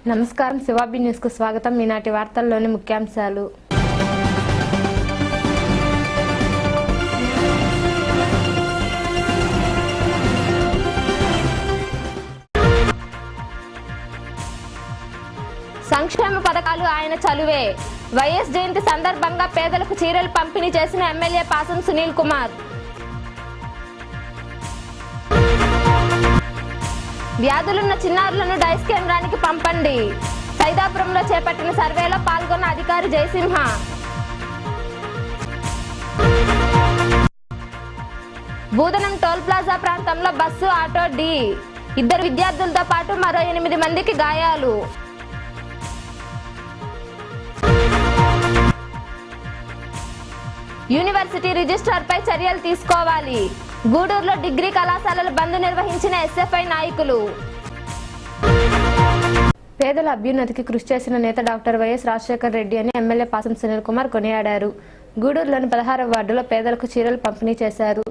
నమస్కారం శివాబి న్యూస్ కు స్వాగతం. ఈనాటి వార్తల్లోని ముఖ్యాంశాలు. సంక్షేమ పథకాలు ఆయన చలువే. వైఎస్ జయంతి సందర్భంగా పేదలకు చీరలు పంపిణీ చేసిన ఎమ్మెల్యే పాసం సునీల్ కుమార్. వ్యాధులున్న చిన్నారులను డైస్ కేంద్రానికి పంపండి. సైదాపురంలో చేపట్టిన సర్వేలో పాల్గొన్న అధికారి జయసింహ. బూదనం టోల్ ప్లాజా ప్రాంతంలో బస్సు ఆటో ఢీ. 2 విద్యార్థులతో పాటు మరో 8 మందికి గాయాలు. యూనివర్సిటీ రిజిస్ట్రార్ పై చర్యలు తీసుకోవాలి. గూడూరులో డిగ్రీ కళాశాలల బంద్ నిర్వహించిన ఎస్ఎఫ్ఐ నాయకులు. పేదల అభ్యున్నతికి కృషి చేసిన నేత డాక్టర్ వైఎస్ రాజశేఖర్ రెడ్డి అని ఎమ్మెల్యే పాసం సునీల్ కుమార్ కొనియాడారు. గూడూరులోని 16వ వార్డులో పేదలకు చీరలు పంపిణీ చేశారు.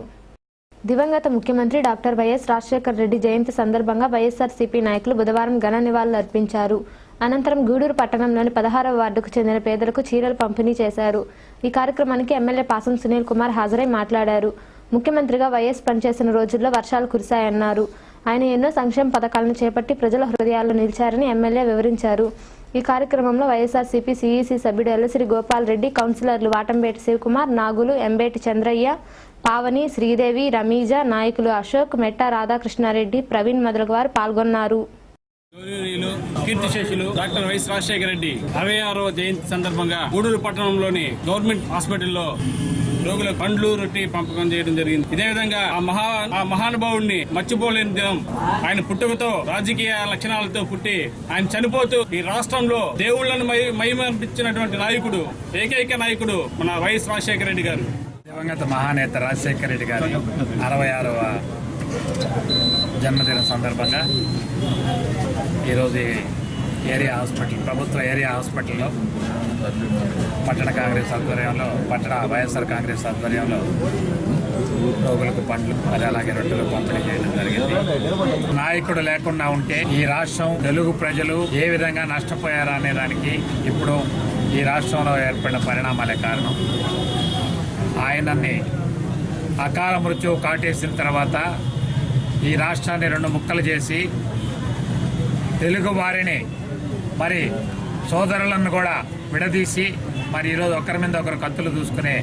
దివంగత ముఖ్యమంత్రి డాక్టర్ వైఎస్ రాజశేఖర్ రెడ్డి జయంతి సందర్భంగా వైఎస్ఆర్సీపీ నాయకులు బుధవారం ఘన నివాళులు అర్పించారు. అనంతరం గూడూరు పట్టణంలోని 16వ వార్డుకు చెందిన పేదలకు చీరలు పంపిణీ చేశారు. ఈ కార్యక్రమానికి ఎమ్మెల్యే పాసం సునీల్ కుమార్ హాజరై మాట్లాడారు. ముఖ్యమంత్రిగా వైఎస్ పనిచేసిన రోజుల్లో వర్షాలు కురిశాయన్నారు. ఆయన ఎన్నో సంక్షేమ పథకాలను చేపట్టి ప్రజల హృదయాల్లో నిలిచారని ఎమ్మెల్యే వివరించారు. ఈ కార్యక్రమంలో వైఎస్ఆర్సీపీ సిఈసి సభ్యుడు ఎల్లసిరి గోపాల్ రెడ్డి, కౌన్సిలర్లు వాటంబేటి శివకుమార్, నాగులు, ఎంబేటి చంద్రయ్య, పావని, శ్రీదేవి, రమీజా, నాయకులు అశోక్, మెట్టా రాధాకృష్ణారెడ్డి, ప్రవీణ్ మొదలగు వారు పాల్గొన్నారు. కీర్తిశేషులు డాక్టర్ వైఎస్ రాజశేఖర రెడ్డి 66వ జయంతి సందర్భంగా గూడూరు పట్టణంలోని గవర్నమెంట్ హాస్పిటల్లో రోగుల పండ్లు, రొట్టి పంపకం చేయడం జరిగింది. ఇదే విధంగా ఆ మహానుభావుడిని మర్చిపోలేని దినం. ఆయన పుట్టుకతో రాజకీయ లక్షణాలతో పుట్టి ఆయన చనిపోతూ ఈ రాష్ట్రంలో దేవుళ్లను మహిమర్పించినటువంటి నాయకుడు, ఏకైక నాయకుడు మన వైఎస్ రాజశేఖర రెడ్డి గారు. దివంగత మహానేత రాజశేఖర రెడ్డి గారి 66వ జన్మదిన సందర్భంగా ఈరోజు ఏరియా హాస్పిటల్, ప్రభుత్వ ఏరియా హాస్పిటల్లో పట్టణ కాంగ్రెస్ ఆధ్వర్యంలో, పట్టణ వైఎస్ఆర్ కాంగ్రెస్ ఆధ్వర్యంలో రోగులకు పండ్లు అలాగే రొట్టెలు పంపిణీ చేయడం జరిగింది. నాయకుడు లేకుండా ఉంటే ఈ రాష్ట్రం, తెలుగు ప్రజలు ఏ విధంగా నష్టపోయారా అనే దానికి ఇప్పుడు ఈ రాష్ట్రంలో ఏర్పడిన పరిణామాలే కారణం. ఆయనని అకాల మృత్యువు కాటేసిన తర్వాత ఈ రాష్ట్రాన్ని 2 ముక్కలు చేసి తెలుగు వారిని మరి సోదరులను కూడా విడదీసి మరి ఈరోజు ఒకరి మీద ఒకరు కత్తులు దూసుకునే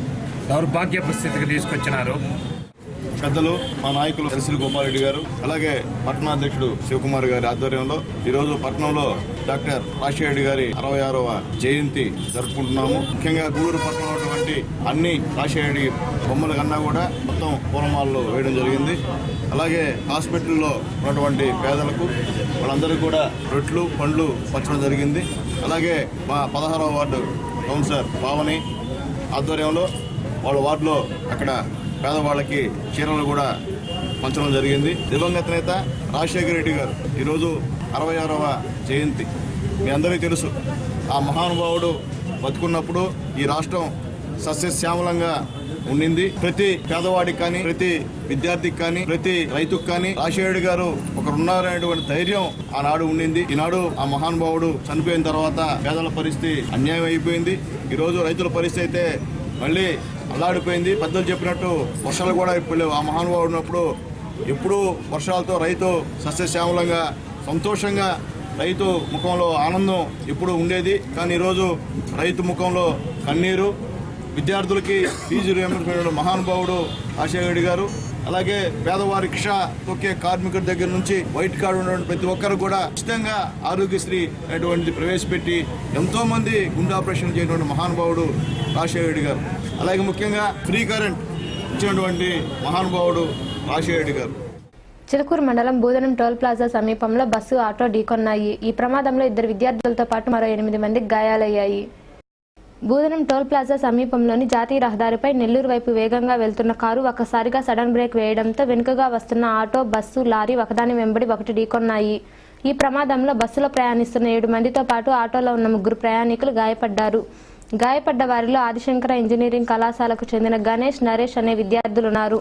దౌర్భాగ్యపు స్థితికి తీసుకొచ్చినారు. పెద్దలు మా నాయకులు ఎల్లసిరి గోపాల్ రెడ్డి గారు, అలాగే పట్టణాధ్యక్షుడు శివకుమార్ గారి ఆధ్వర్యంలో ఈరోజు పట్టణంలో డాక్టర్ రాజశేఖర రెడ్డి గారి 66వ జయంతి జరుపుకుంటున్నాము. ముఖ్యంగా గూడూరు పట్టణంలో ఉన్నటువంటి అన్ని రాజశేఖర రెడ్డి బొమ్మల కన్నా కూడా మొత్తం పూలమాలలు వేయడం జరిగింది. అలాగే హాస్పిటల్లో ఉన్నటువంటి పేదలకు వాళ్ళందరికీ కూడా రొట్లు, పండ్లు పంచడం జరిగింది. అలాగే మా 16వ వార్డు కౌన్సిలర్ పావని ఆధ్వర్యంలో వాళ్ళ వార్డులో అక్కడ పేదవాళ్ళకి చీరలు కూడా పంచడం జరిగింది. దివంగత నేత రాజశేఖర రెడ్డి గారు ఈరోజు 66వ జయంతి. మీ అందరికీ తెలుసు, ఆ మహానుభావుడు బతుకున్నప్పుడు ఈ రాష్ట్రం సస్యశ్యామలంగా ఉండింది. ప్రతి పేదవాడికి కానీ, ప్రతి విద్యార్థికి కానీ, ప్రతి రైతుకు కానీ రాజశేఖర గారు ఒకరున్నారనేటువంటి ధైర్యం ఆనాడు ఉండింది. ఈనాడు ఆ మహానుభావుడు చనిపోయిన తర్వాత పేదల పరిస్థితి అన్యాయం అయిపోయింది. ఈరోజు రైతుల పరిస్థితి అయితే మళ్ళీ అల్లాడిపోయింది. పెద్దలు చెప్పినట్టు వర్షాలు కూడా ఇప్పుడు ఆ మహానుభావుడు ఉన్నప్పుడు ఎప్పుడూ వర్షాలతో రైతు సస్యశ్యామలంగా సంతోషంగా రైతు ముఖంలో ఆనందం ఎప్పుడు ఉండేది. కానీ ఈరోజు రైతు ముఖంలో కన్నీరు. విద్యార్థులకి ఫీజు రియంబర్స్మెంట్ మహానుభావుడు రాజశేఖర రెడ్డి గారు. అలాగే పేదవారి రిక్షా తొక్కే కార్మికుడి దగ్గర నుంచి వైట్ కార్డు ఉన్నటువంటి ప్రతి ఒక్కరు కూడా ఉచితంగా ఆరోగ్యశ్రీ అనేటువంటిది ప్రవేశపెట్టి ఎంతో మంది గుండె ఆపరేషన్ చేయటువంటి మహానుభావుడు రాజశేఖర రెడ్డి గారు. అలాగే ముఖ్యంగా ఫ్రీ కరెంట్ ఇచ్చినటువంటి మహానుభావుడు రాజశేఖర రెడ్డి గారు. చిలుకూరు మండలం బూదనం టోల్ ప్లాజా సమీపంలో బస్సు, ఆటో ఢీకొన్నాయి. ఈ ప్రమాదంలో 2 విద్యార్థులతో పాటు మరో 8 మందికి గాయాలయ్యాయి. బూదనం టోల్ ప్లాజా సమీపంలోని జాతీయ రహదారిపై నెల్లూరు వైపు వేగంగా వెళ్తున్న కారు ఒక్కసారిగా సడన్ బ్రేక్ వేయడంతో వెనుకగా వస్తున్న ఆటో, బస్సు, లారీ ఒకదాని వెంబడి ఒకటి ఢీకొన్నాయి. ఈ ప్రమాదంలో బస్సులో ప్రయాణిస్తున్న 7 మందితో పాటు ఆటోలో ఉన్న 3 ప్రయాణికులు గాయపడ్డారు. గాయపడ్డ వారిలో ఆదిశంకర ఇంజనీరింగ్ కళాశాలకు చెందిన గణేష్, నరేష్ అనే విద్యార్థులున్నారు.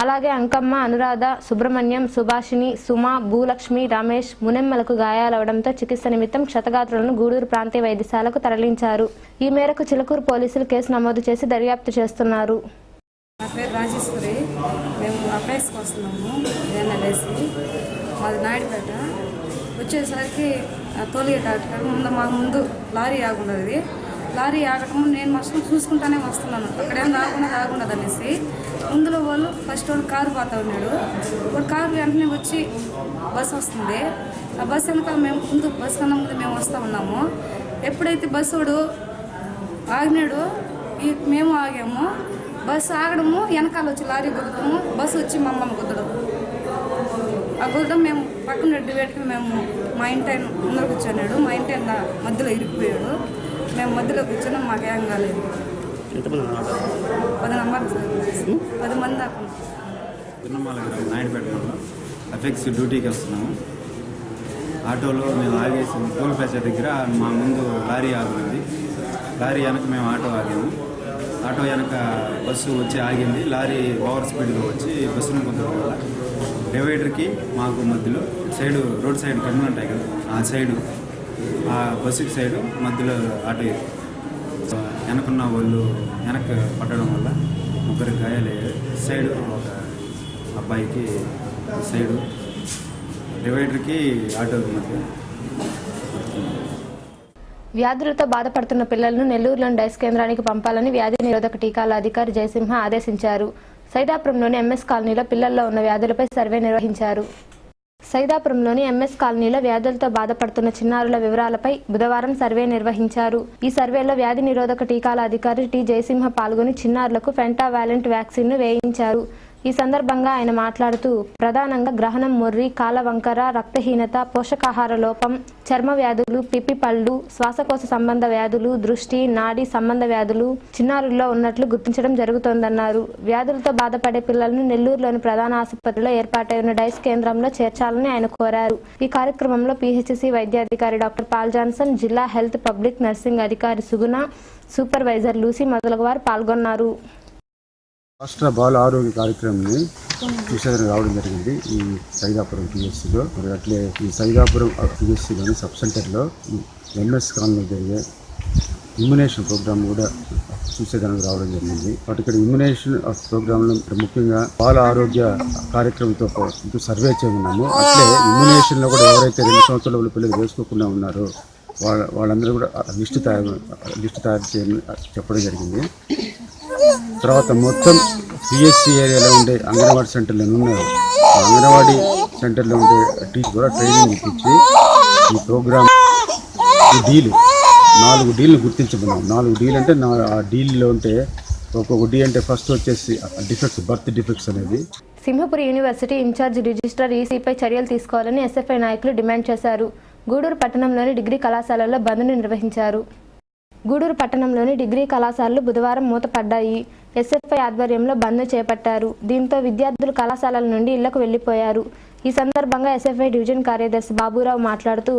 అలాగే అంకమ్మ, అనురాధ, సుబ్రహ్మణ్యం, సుభాషిణి, సుమ, భూలక్ష్మి, రమేష్, మునెమ్మలకు గాయాలవడంతో చికిత్స నిమిత్తం క్షతగాత్రులను గూడూరు ప్రాంతీయ వైద్యశాలకు తరలించారు. ఈ మేరకు చిలకూరు పోలీసులు కేసు నమోదు చేసి దర్యాప్తు చేస్తున్నారు. నా పేరు రాజేశ్వరి. మేము అప్లైస్కి వస్తున్నాము ఎన్ఎల్ఏసి. మాది నాయుడుపేట. వచ్చేసరికి తోలిగేట మాకు ముందు లారీ ఆగుండదు. లారీ ఆగటం నేను మస్తు చూసుకుంటానే వస్తున్నాను. అక్కడేం ఆగుండదు అనేసి ముందులో వాళ్ళు ఫస్ట్ వాళ్ళు కారు పోతా ఉన్నాడు. ఇప్పుడు కారు వెంటనే వచ్చి బస్సు వస్తుంది. ఆ బస్సు వెనక మేము బస్సు కన్నా ముందు మేము వస్తూ ఉన్నాము. ఎప్పుడైతే బస్సు వాడు ఆగినాడు మేము ఆగాము. బస్సు ఆగడము, వెనకాల వచ్చి లారీ గుద్దడము, బస్సు వచ్చి మమ్మల్ని గుద్దడం. ఆ గుద్దడం మేము పక్కన డివైడ్కి మేము మా ఇంటి ఆయన ముందర కూర్చున్నాడు. మా ఇంటి ఆయన మధ్యలో ఇరిగిపోయాడు. మేము మధ్యలో కూర్చొని మాకేం కాలేదు. 10 మంది దాకా. నాయుడుపేట ఎఫెక్స్ డ్యూటీకి వస్తున్నాము. ఆటోలో మేము ఆగేసి టోల్ ప్లాజా దగ్గర మా ముందు లారీ ఆగింది. లారీ వెనక మేము ఆటో ఆగాము. ఆటో వెనక బస్సు వచ్చి ఆగింది. లారీ ఓవర్ స్పీడ్గా వచ్చి బస్సును పొందడం వల్ల డివైడర్కి మాకు మధ్యలో రోడ్ సైడ్ కన్నులు ఉంటాయి కదా, ఆ సైడు ఆ బస్సుకి సైడు మధ్యలో ఆటో వెనకున్న వాళ్ళు వెనక పట్టడం వల్ల 3 గాయాలయ్యారు. సైడు ఒక అబ్బాయికి సైడు డివైడర్కి ఆటోకి మధ్య. వ్యాధులతో బాధపడుతున్న పిల్లలను నెల్లూరులోని డైస్ కేంద్రానికి పంపాలని వ్యాధి నిరోధక టీకాల అధికారి జయసింహ ఆదేశించారు. సైదాపురంలోని ఎంఎస్ కాలనీలో పిల్లల్లో ఉన్న వ్యాధులపై సర్వే నిర్వహించారు. సైదాపురంలోని ఎంఎస్ కాలనీలో వ్యాధులతో బాధపడుతున్న చిన్నారుల వివరాలపై బుధవారం సర్వే నిర్వహించారు. ఈ సర్వేలో వ్యాధి నిరోధక టీకాల అధికారి టి జయసింహ పాల్గొని చిన్నారులకు పెంటావాలెంట్ వ్యాక్సిన్ను వేయించారు. ఈ సందర్భంగా ఆయన మాట్లాడుతూ ప్రధానంగా గ్రహణం, మొర్రి, కాలవంకర, రక్తహీనత, పోషకాహార లోపం, చర్మ వ్యాధులు, పిప్పి పళ్ళు, శ్వాసకోశ సంబంధ వ్యాధులు, దృష్టి, నాడీ సంబంధ వ్యాధులు చిన్నారుల్లో ఉన్నట్లు గుర్తించడం జరుగుతోందన్నారు. వ్యాధులతో బాధపడే పిల్లలను నెల్లూరులోని ప్రధాన ఆసుపత్రిలో ఏర్పాటై ఉన్న డైస్ కేంద్రంలో చేర్చాలని ఆయన కోరారు. ఈ కార్యక్రమంలో పిహెచ్సి వైద్యాధికారి డాక్టర్ పాల్ జాన్సన్, జిల్లా హెల్త్ పబ్లిక్ నర్సింగ్ అధికారి సుగుణ, సూపర్వైజర్ లూసీ మొదలగు వారు పాల్గొన్నారు. రాష్ట్ర బాల ఆరోగ్య కార్యక్రమాన్ని చూసేందుకు రావడం జరిగింది ఈ సైదాపురం పిహెచ్సిలో. మరి అట్లే ఈ సైదాపురం పిహెచ్సిలోని సబ్ సెంటర్లో ఎంఎస్ కాలనీలో జరిగే ఇమ్యునేషన్ ప్రోగ్రామ్ కూడా చూసేదానికి రావడం జరిగింది. వాటి ఇక్కడ ఇమ్యునేషన్ ప్రోగ్రాంలో ముఖ్యంగా బాల ఆరోగ్య కార్యక్రమంతో సర్వే చేయమన్నాము. అట్లే ఇమ్యునేషన్లో కూడా ఎవరైతే 2 సంవత్సరాల పిల్లలు వేసుకోకుండా ఉన్నారో వాళ్ళందరూ కూడా లిస్టు తయారు చేయమని చెప్పడం జరిగింది. తర్వాత మొత్తం పిహెచ్సి ఏరియాలో ఉండే అంగన్వాడీ సెంటర్లు ఉన్నారు. అంగన్వాడీ సెంటర్లో ఉండే టీచర్ కూడా ట్రైనింగ్ ఇప్పించి ఈ ప్రోగ్రామ్ ఈ డీలు 4 డీల్ని గుర్తించమన్నాం. 4 డీల్ అంటే ఆ డీల్లో ఉంటే ఒక్కొక్క డీ అంటే ఫస్ట్ వచ్చేసి డిఫెక్ట్స్, బర్త్ డిఫెక్ట్స్ అనేది. సింహపురి యూనివర్సిటీ ఇన్ఛార్జ్ రిజిస్ట్రార్ ఈసీపై చర్యలు తీసుకోవాలని ఎస్ఎఫ్ఐ నాయకులు డిమాండ్ చేశారు. గూడూరు పట్టణంలోని డిగ్రీ కళాశాలల్లో బంద్ను నిర్వహించారు. గూడూరు పట్టణంలోని డిగ్రీ కళాశాలలు బుధవారం మూతపడ్డాయి. ఎస్ఎఫ్ఐ ఆధ్వర్యంలో బంద్ చేపట్టారు. దీంతో విద్యార్థులు కళాశాలల నుండి ఇళ్లకు వెళ్లిపోయారు. ఈ సందర్భంగా ఎస్ఎఫ్ఐ డివిజన్ కార్యదర్శి బాబురావు మాట్లాడుతూ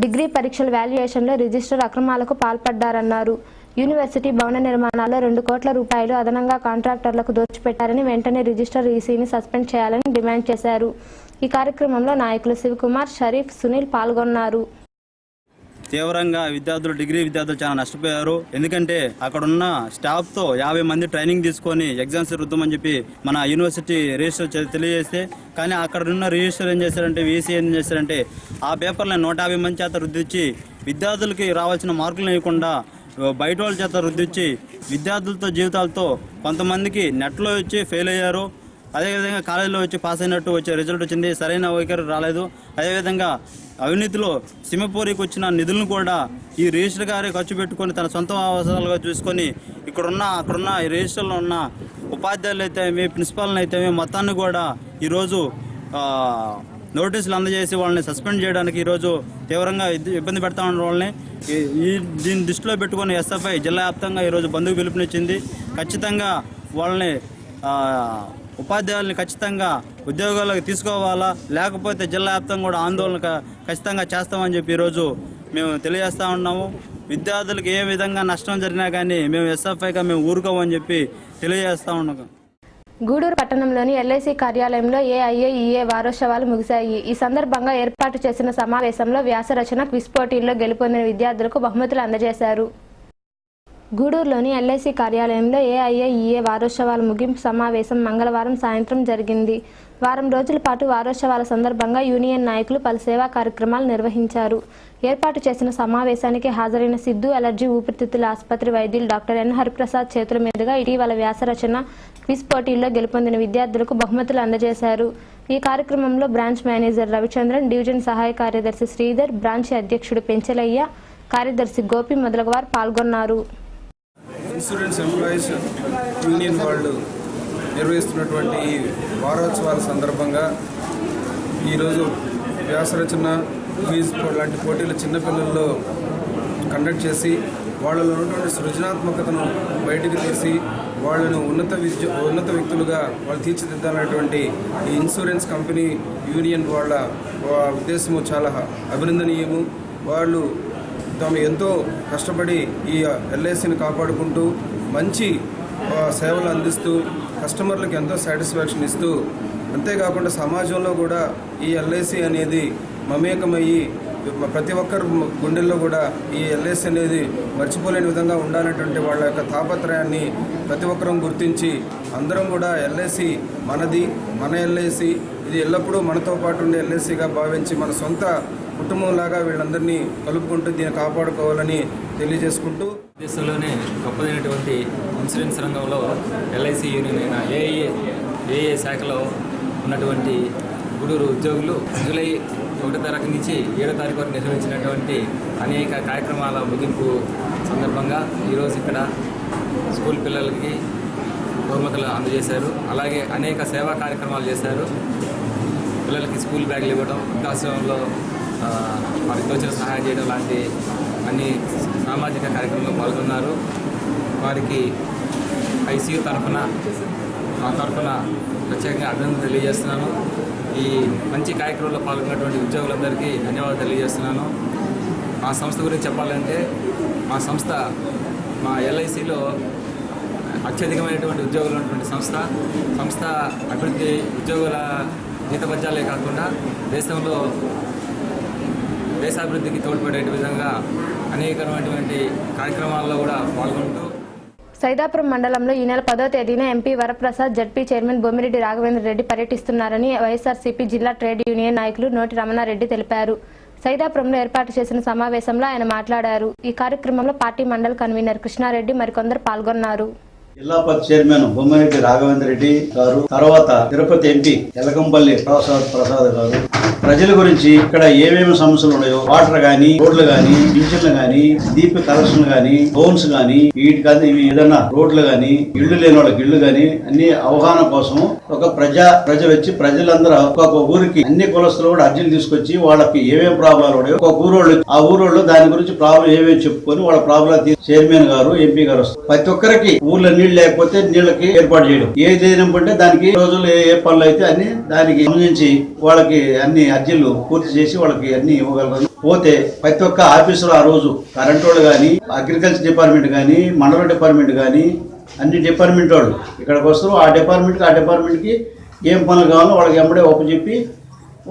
డిగ్రీ పరీక్షల వాల్యుయేషన్లో రిజిస్టర్ అక్రమాలకు పాల్పడ్డారన్నారు. యూనివర్సిటీ భవన నిర్మాణాల్లో 2 కోట్ల రూపాయలు అదనంగా కాంట్రాక్టర్లకు దోచిపెట్టారని, వెంటనే రిజిస్టర్ ఈసీని సస్పెండ్ చేయాలని డిమాండ్ చేశారు. ఈ కార్యక్రమంలో నాయకులు శివకుమార్, షరీఫ్, సునీల్ పాల్గొన్నారు. తీవ్రంగా డిగ్రీ విద్యార్థులు చాలా నష్టపోయారు. ఎందుకంటే అక్కడున్న స్టాఫ్ తో 50 మంది ట్రైనింగ్ తీసుకొని ఎగ్జామ్స్ రుద్దామని చెప్పి మన యూనివర్సిటీ రిజిస్టర్ తెలియజేస్తే, కానీ అక్కడ ఉన్న రిజిస్టర్ ఏం చేశారంటే, వీసీ ఏం చేశారంటే ఆ పేపర్లను 150 మంది చేత రుద్దిచ్చి విద్యార్థులకి రావాల్సిన మార్కులు ఇవ్వకుండా బయట వాళ్ళ చేత రుద్దిచ్చి విద్యార్థులతో జీవితాలతో కొంతమందికి నెట్లో వచ్చి ఫెయిల్ అయ్యారు. అదేవిధంగా కాలేజీలో వచ్చి పాస్ అయినట్టు వచ్చే రిజల్ట్ వచ్చింది, సరైన వైఖరి రాలేదు. అదేవిధంగా అవినీతిలో సింహపూరికి వచ్చిన నిధులను కూడా ఈ రిజిస్టర్ గారే ఖర్చు పెట్టుకొని తన సొంత అవసరాలుగా చూసుకొని అక్కడున్న ఈ రిజిస్టర్లో ఉన్న ఉపాధ్యాయులు అయితేమి, ప్రిన్సిపాల్ని అయితేమి మొత్తాన్ని కూడా ఈరోజు నోటీసులు అందజేసి వాళ్ళని సస్పెండ్ చేయడానికి ఈరోజు తీవ్రంగా ఇబ్బంది పెడతా ఉన్న వాళ్ళని దీన్ని దృష్టిలో పెట్టుకొని ఎస్ఎఫ్ఐ జిల్లా వ్యాప్తంగా ఈరోజు బంధుకు పిలుపునిచ్చింది. ఖచ్చితంగా వాళ్ళని ఉపాధ్యాయుల్ని ఖచ్చితంగా ఉద్యోగాలకు తీసుకోవాలా, లేకపోతే జిల్లా వ్యాప్తంగా కూడా ఆందోళన ఖచ్చితంగా చేస్తామని చెప్పి ఈరోజు మేము తెలియజేస్తూ ఉన్నాము. విద్యార్థులకు ఏ విధంగా నష్టం జరిగినా కానీ మేము ఎస్ఎఫ్ఐగా మేము ఊరుకోమని చెప్పి తెలియజేస్తూ ఉన్నాము. గూడూరు పట్టణంలోని ఎల్ఐసి కార్యాలయంలో ఏఐఏఈఏ వారోత్సవాలు ముగిశాయి. ఈ సందర్భంగా ఏర్పాటు చేసిన సమావేశంలో వ్యాసరచన క్విజ్ పోటీల్లో గెలుపొందిన విద్యార్థులకు బహుమతులు అందజేశారు. గూడూరులోని ఎల్ఐసి కార్యాలయంలో ఏఐఏఈఏ వారోత్సవాల ముగింపు సమావేశం మంగళవారం సాయంత్రం జరిగింది. వారం రోజుల పాటు వారోత్సవాల సందర్భంగా యూనియన్ నాయకులు పలు సేవా కార్యక్రమాలు నిర్వహించారు. ఏర్పాటు చేసిన సమావేశానికి హాజరైన సిద్ధు అలర్జీ ఊపిరితిత్తుల ఆసుపత్రి వైద్యులు డాక్టర్ ఎన్ హరిప్రసాద్ చేతుల మీదుగా ఇటీవల వ్యాసరచన క్విజ్ పోటీల్లో గెలుపొందిన విద్యార్థులకు బహుమతులు అందజేశారు. ఈ కార్యక్రమంలో బ్రాంచ్ మేనేజర్ రవిచంద్రన్, డివిజన్ సహాయ కార్యదర్శి శ్రీధర్, బ్రాంచ్ అధ్యక్షుడు పెంచలయ్య, కార్యదర్శి గోపి మొదలగువారు పాల్గొన్నారు. ఇన్సూరెన్స్ ఎంప్లాయీస్ యూనియన్ వాళ్ళు నిర్వహిస్తున్నటువంటి ఈ వారోత్సవాల సందర్భంగా ఈరోజు వ్యాసరచన క్విజ్ లాంటి పోటీలు చిన్నపిల్లల్లో కండక్ట్ చేసి వాళ్ళలో ఉన్నటువంటి సృజనాత్మకతను బయటకు తీసి వాళ్ళను ఉన్నత వ్యక్తులుగా వాళ్ళు తీర్చిదిద్దాలనేటువంటి ఈ ఇన్సూరెన్స్ కంపెనీ యూనియన్ వాళ్ళ ఉద్దేశము చాలా అభినందనీయము. వాళ్ళు తాము ఎంతో కష్టపడి ఈ ఎల్ఐసిని కాపాడుకుంటూ మంచి సేవలు అందిస్తూ కస్టమర్లకు ఎంతో సాటిస్ఫాక్షన్ ఇస్తూ, అంతేకాకుండా సమాజంలో కూడా ఈ ఎల్ఐసి అనేది మమేకమయ్యి ప్రతి ఒక్కరి గుండెల్లో కూడా ఈ ఎల్ఐసి అనేది మర్చిపోలేని విధంగా ఉండాలనేటువంటి వాళ్ళ యొక్క తాపత్రయాన్ని ప్రతి ఒక్కరం గుర్తించి అందరం కూడా ఎల్ఐసి మనది, మన ఎల్ఐసి, ఇది ఎల్లప్పుడూ మనతో పాటు ఉండే ఎల్ఐసిగా భావించి మన సొంత కుటుంబంలాగా వీళ్ళందరినీ కలుపుకుంటూ దీన్ని కాపాడుకోవాలని తెలియజేసుకుంటూ, దేశంలోనే గొప్పదైనటువంటి ఇన్సూరెన్స్ రంగంలో ఎల్ఐసి యూనియన్ అయిన ఏఏ శాఖలో ఉన్నటువంటి గూడూరు ఉద్యోగులు జూలై 1వ తారీఖు నుంచి 7వ తారీఖు వరకు నిర్వహించినటువంటి అనేక కార్యక్రమాల ముగింపు సందర్భంగా ఈరోజు ఇక్కడ స్కూల్ పిల్లలకి బహుమతులు అందజేశారు. అలాగే అనేక సేవా కార్యక్రమాలు చేశారు. పిల్లలకి స్కూల్ బ్యాగులు ఇవ్వడం, వృద్ధాశ్రమంలో వారికి తోచిన సహాయం చేయడం లాంటి అన్ని సామాజిక కార్యక్రమంలో పాల్గొన్నారు. వారికి ఐసీయూ తరఫున ప్రత్యేకంగా అభినందన తెలియజేస్తున్నాను. ఈ మంచి కార్యక్రమంలో పాల్గొన్నటువంటి ఉద్యోగులందరికీ ధన్యవాదాలు తెలియజేస్తున్నాను. మా సంస్థ గురించి చెప్పాలంటే మా ఎల్ఐసిలో అత్యధికమైనటువంటి ఉద్యోగులు ఉన్నటువంటి సంస్థ అభివృద్ధి, ఉద్యోగుల జీతభత్యాలే కాకుండా దేశాభివృద్ధికి తోడ్పడే విధంగా అనేకమైనటువంటి కార్యక్రమాల్లో కూడా పాల్గొంటూ సైదాపురం మండలంలో ఈ నెల 10వ తేదీన MP Varaprasad, ZP chairman Bommireddy Raghavendra Reddy పర్యటిస్తున్నారని వైఎస్ఆర్సీపీ జిల్లా ట్రేడ్ యూనియన్ నాయకులు నోటి రమణారెడ్డి తెలిపారు. సైదాపురంలో ఏర్పాటు చేసిన సమావేశంలో ఆయన మాట్లాడారు. ఈ కార్యక్రమంలో పార్టీ మండల కన్వీనర్ కృష్ణారెడ్డి మరికొందరు పాల్గొన్నారు. జిల్లా పరిషత్ చైర్మన్ బొమ్మిరెడ్డి రాఘవేంద్ర రెడ్డి గారు, తర్వాత తిరుపతి ఎంపీ ఎలకంపల్లి ప్రసాద్ గారు ప్రజల గురించి ఇక్కడ ఏమేమి సమస్యలు ఉన్నాయో, వాటర్ గానీ, రోడ్లు గానీ, పింఛన్లు గానీ, దీప కలెక్షన్లు గానీ, లోన్స్ గానీ, వీటి కాదు ఇవి ఏదన్నా రోడ్లు గానీ, ఇళ్లు లేని వాళ్ళకి ఇళ్లు గానీ అన్ని అవగాహన కోసం ఒక ప్రజ వచ్చి ప్రజలందరూ ఒక్కొక్క ఊరికి అన్ని కులస్తులు కూడా అర్జీలు తీసుకొచ్చి వాళ్ళకి ఏమేమి ప్రాబ్లాలు ఉన్నాయో ఒక్కొక్క ఊరోళ్ళు దాని గురించి ప్రాబ్లం ఏమేమి చెప్పుకొని వాళ్ళ ప్రాబ్లం చైర్మన్ గారు, ఎంపీ గారు వస్తారు. ప్రతి ఒక్కరికి ఊర్లో నీళ్లు లేకపోతే నీళ్ళకి ఏర్పాటు చేయడం, ఏది అంటే దానికి రోజులు ఏ పనులు అయితే అన్ని దానికి సంబంధించి వాళ్ళకి అన్ని అర్జీలు పూర్తి చేసి వాళ్ళకి అన్ని ఇవ్వగలరు. పోతే ప్రతి ఒక్క ఆఫీసులో ఆ రోజు కరెంట్ వాళ్ళు కానీ, అగ్రికల్చర్ డిపార్ట్మెంట్ కానీ, మండల డిపార్ట్మెంట్ కానీ అన్ని డిపార్ట్మెంట్ వాళ్ళు ఇక్కడికి వస్తారు. ఆ డిపార్ట్మెంట్కి ఏం పనులు కావాలో వాళ్ళకి వెంబడే ఒప్పచెప్పి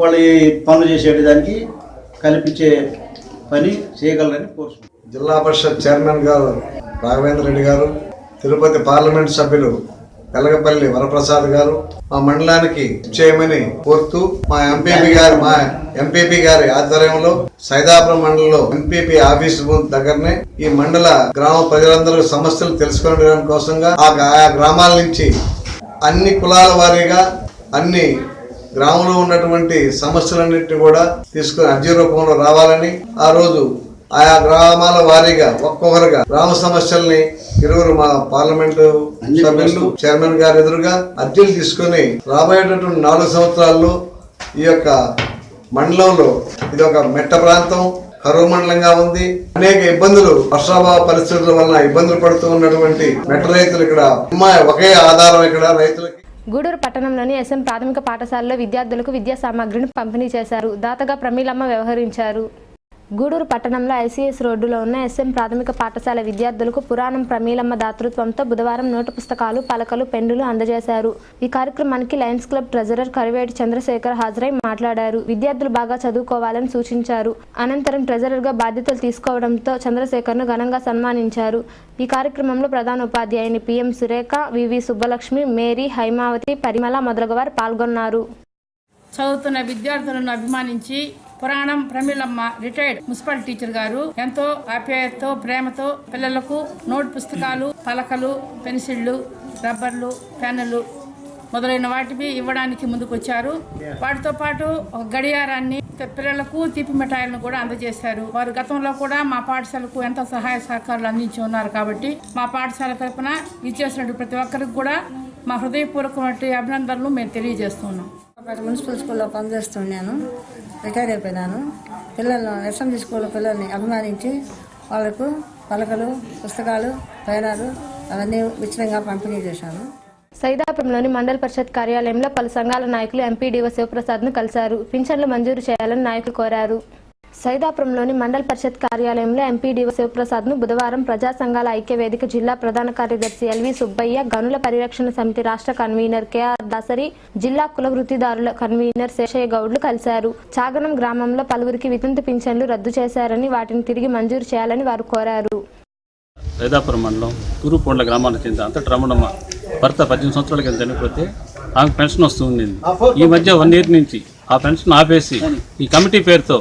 వాళ్ళు పనులు చేసేదానికి కల్పించే పని చేయగలరని కోరుతున్నాం. జిల్లా పరిషత్ చైర్మన్ గారు రాఘవేంద్ర రెడ్డి గారు, తిరుపతి పార్లమెంట్ సభ్యులు వెలగపల్లి వరప్రసాద్ గారు మా మండలానికి చేయమని కోరుతూ మా ఎంపీపీ గారి ఆధ్వర్యంలో సైదాపురం మండలంలో ఎంపీపీ ఆఫీస్ దగ్గరనే ఈ మండల గ్రామ ప్రజలందరూ సమస్యలు తెలుసుకోవడానికి కోసంగా ఆ గ్రామాల నుంచి అన్ని కులాల వారీగా అన్ని గ్రామంలో ఉన్నటువంటి సమస్యలన్నింటినీ కూడా తీసుకుని అర్జీ రూపంలో రావాలని, ఆ రోజు ఆయా గ్రామాల వారీగా ఒక్కొక్కరుగా గ్రామ సమస్యల్ని ఇరువురు మా పార్లమెంటు సభ్యులు చైర్మన్ గారి ఎదురుగా అర్జీలు తీసుకుని రాబోయేటటువంటి 4 సంవత్సరాల్లో ఈ యొక్క మండలంలో ఇది ఒక మెట్ట ప్రాంతం, కరువు మండలంగా ఉంది. అనేక ఇబ్బందులు, వర్షాభావ పరిస్థితుల వలన ఇబ్బందులు పడుతూ ఉన్నటువంటి మెట్ట రైతులు ఇక్కడ ఒకే ఆధారం ఇక్కడ రైతులకి. గూడూరు పట్టణంలోని ఎస్ఎం ప్రాథమిక పాఠశాలలో విద్యార్థులకు విద్యా సామాగ్రిని పంపిణీ చేశారు. దాతగా ప్రమీలమ్మ వ్యవహరించారు. గూడూరు పట్టణంలో ఐసీఎస్ రోడ్డులో ఉన్న ఎస్ఎం ప్రాథమిక పాఠశాల విద్యార్థులకు పురాణం ప్రమీలమ్మ దాతృత్వంతో బుధవారం నోటు పుస్తకాలు, పలకలు, పెన్నులు అందజేశారు. ఈ కార్యక్రమానికి లయన్స్ క్లబ్ ట్రెజరర్ కరివేటి చంద్రశేఖర్ హాజరై మాట్లాడారు. విద్యార్థులు బాగా చదువుకోవాలని సూచించారు. అనంతరం ట్రెజరర్గా బాధ్యతలు తీసుకోవడంతో చంద్రశేఖర్ను ఘనంగా సన్మానించారు. ఈ కార్యక్రమంలో ప్రధాన ఉపాధ్యాయుని పిఎం సురేఖ, వివి సుబ్బలక్ష్మి, మేరీ, హైమావతి, పరిమళ మొదలగువారు పాల్గొన్నారు. చదువుతున్న విద్యార్థులను అభిమానించి పురాణం ప్రమీలమ్మ రిటైర్డ్ మున్సిపల్ టీచర్ గారు ఎంతో ఆప్యాయతతో, ప్రేమతో పిల్లలకు నోట్ పుస్తకాలు, పలకలు, పెన్సిళ్లు, రబ్బర్లు, పెన్నులు మొదలైన వాటివి ఇవ్వడానికి ముందుకొచ్చారు. వాటితో పాటు ఒక గడియారాన్ని, పిల్లలకు తీపి మిఠాయిలను కూడా అందజేశారు. వారు గతంలో కూడా మా పాఠశాలకు ఎంతో సహాయ సహకారాలు అందించి ఉన్నారు. కాబట్టి మా పాఠశాల తరఫున ఇచ్చేసినట్టు ప్రతి ఒక్కరికి కూడా మా హృదయపూర్వకమైన అభినందనలు మేము తెలియజేస్తున్నాం. మున్సిపల్ స్కూల్లో పనిచేస్తున్నాను, రిటైర్ అయిపోయినాను. పిల్లలను ఎస్ఎంజీ స్కూల్లో పిల్లల్ని అభిమానించి వాళ్ళకు పలకలు, పుస్తకాలు, పేనాలు అవన్నీ ఉచితంగా పంపిణీ చేశాను. సైదాపురంలోని మండల పరిషత్ కార్యాలయంలో పలు సంఘాల నాయకులు ఎంపీడీఓ శివప్రసాద్ను కలిశారు. పింఛన్లు మంజూరు చేయాలని నాయకులు కోరారు. సైదాపురంలోని మండల పరిషత్ కార్యాలయంలో ఎంపీడీఓ శివప్రసాద్ను బుధవారం ప్రజా సంఘాల ఐక్య వేదిక జిల్లా ప్రధాన కార్యదర్శి ఎల్వి సుబ్బయ్య, గనుల పరిరక్షణ సమితి రాష్ట్ర కన్వీనర్ కెఆర్ దాసరి, జిల్లా కుల వృత్తిదారుల కన్వీనర్ శేషయ్య గౌడ్లు కలిశారు. చాగనం గ్రామంలో పలువురికి వితంతు పింఛన్లు రద్దు చేశారని వాటిని తిరిగి మంజూరు చేయాలని వారు కోరారు. సైదాపురం మండలం తూరుపోండ్ల గ్రామానికి చెందిన అంతటి రమణమ్మ భర్త 18 సంవత్సరాల కింద చనిపోతే ఆమె పెన్షన్ వస్తుంది. ఈ మధ్య 1 year నుంచి ఆ పెన్షన్ ఆపేసి ఈ కమిటీ పేరుతో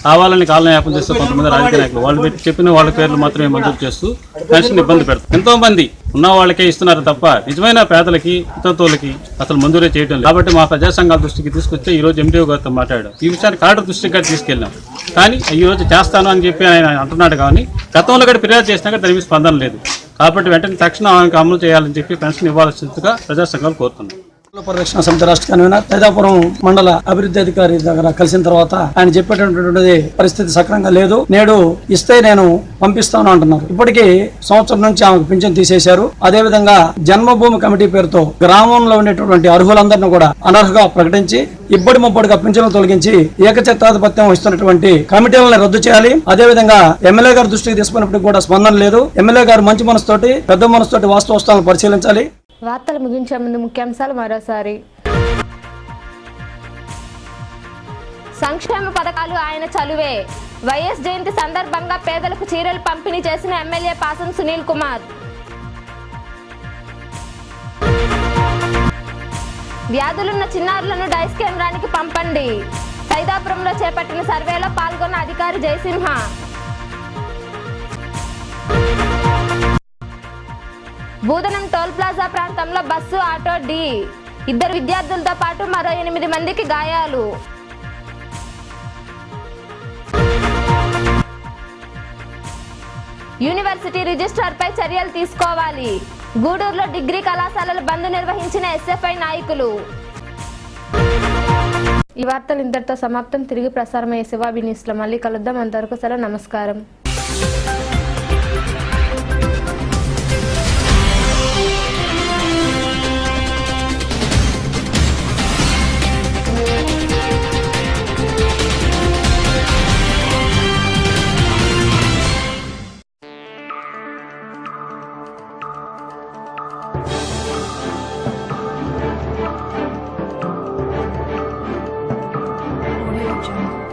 కావాలని కాలయాపన చేస్తూ కొంతమంది రాజకీయ నాయకులు వాళ్ళు పెట్టి చెప్పిన వాళ్ళ పేర్లు మాత్రమే మంజూరు చేస్తూ పెన్షన్ ఇబ్బంది పెడతారు. ఎంతో మంది ఉన్న వాళ్ళకే ఇస్తున్నారు తప్ప నిజమైన పేదలకి, ఇతరులకి అసలు మంజూరే చేయడం లేదు. కాబట్టి మా ప్రజా సంఘాల దృష్టికి తీసుకొస్తే ఈ రోజు ఎండిఓ గారితో మాట్లాడాడు. ఈ విషయాన్ని కలెక్టర్ దృష్టిగా తీసుకెళ్ళాం. కానీ ఈ రోజు చేస్తాను అని చెప్పి ఆయన అంటున్నాడు. కానీ గతంలో కూడా ఫిర్యాదు చేసినాక దాని మీద స్పందన లేదు. కాబట్టి వెంటనే తక్షణం ఆమెకు అమలు చేయాలని చెప్పి పెన్షన్ ఇవ్వాల్సిందిగా ప్రజా సంఘాలు కోరుతున్నాం. పరిరక్షణ సమితి రాష్ట్ర కన్వీనర్ సైదాపురం మండల అభివృద్ధి అధికారి దగ్గర కలిసిన తర్వాత ఆయన చెప్పేటటువంటి పరిస్థితి సక్రంగా లేదు. నేడు ఇస్తే నేను పంపిస్తాను అంటున్నారు. ఇప్పటికీ సంవత్సరం నుంచి ఆమెకు పింఛన్ తీసేశారు. అదేవిధంగా జన్మభూమి కమిటీ పేరుతో గ్రామంలో ఉండేటటువంటి అర్హులందరినీ కూడా అనర్హుగా ప్రకటించి ఇబ్బడి ముబ్బడిగా పింఛన్లు తొలగించి ఏకఛత్రాధిపత్యం వస్తున్నటువంటి కమిటీలను రద్దు చేయాలి. అదేవిధంగా ఎమ్మెల్యే గారి దృష్టికి తీసుకున్నప్పటికీ కూడా స్పందన లేదు. ఎమ్మెల్యే గారు మంచి మనసుతోటి, పెద్ద మనసుతోటి వాస్తవాలను పరిశీలించాలి. వార్తలు ముగించే ముందు ముఖ్యాంశాలు మరోసారి. సంక్షేమ పథకాలు ఆయన చలువే. వైఎస్ జయంతి సందర్భంగా పేదలకు చీరలు పంపిణీ చేసిన ఎమ్మెల్యే పాసం సునీల్ కుమార్. వ్యాధులున్న చిన్నారులను డైస్ కేంద్రానికి పంపండి. సైదాపురంలో చేపట్టిన సర్వేలో పాల్గొన్న అధికారి జయసింహ. బూదనం టోల్ ప్లాజా ప్రాంతంలో బస్సు, ఆటో ఢీ. 2 విద్యార్థులతో పాటు మరో 8 మందికి గాయాలు. యూనివర్సిటీ రిజిస్ట్రార్పై చర్యలు తీసుకోవాలి. గూడూరులో డిగ్రీ కళాశాలల బంద్ నిర్వహించిన ఎస్ఎఫ్ఐ నాయకులు. ఈ వార్తలు ఇంతటితో సమాప్తం. తిరిగి ప్రసారమయ్యే శివాబి న్యూస్లో మళ్ళీ కలుద్దాం. అంతవరకు సెలవు. నమస్కారం. Audio Jungle.